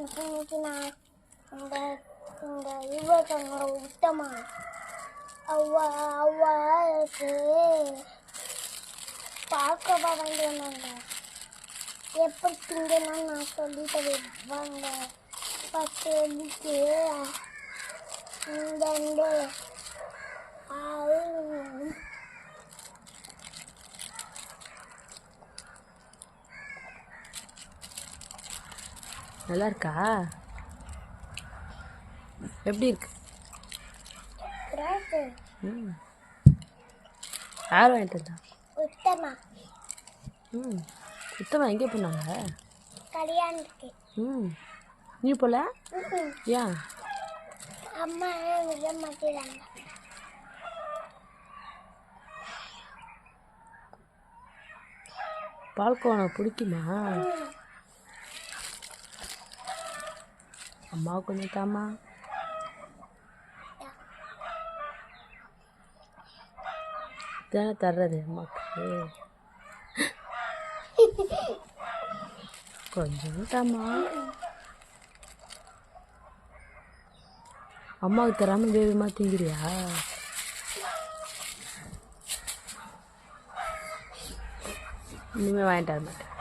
இன்னைக்கு நான் இந்த இந்த இவங்க விட்டமா அவ்வாவுக்கு பார்க்கவா வேண்டி வந்தாங்க. எப்படி திங்கன்னா நான் சொல்லிட்டு வைப்பாங்க. ஃபஸ்ட்டு எதுக்கு இந்த நல்லா இருக்கா? எப்படி இருக்கு? யார் வாங்கிட்டு வந்தா? உத்தமா. உத்தமா எங்கே போனாங்க? கல்யாணத்துக்கு. நீ போல? ஏன்? அம்மா விட மாட்டேறாங்க. பால்கோவா உனக்கு பிடிக்குமா? அம்மாவுக்கு கொஞ்சம் தாமா. தானே தர்றது அம்மாவுக்கு. கொஞ்சம் தாமா. அம்மாவுக்கு தராமல் வேகமாக திங்கிறியா? இனிமேல் வாங்கிட்டு வர மாட்டேன்.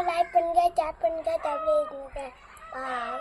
லைக் பண்ணுங்க, ஷேர் பண்ணுங்க, பாய்.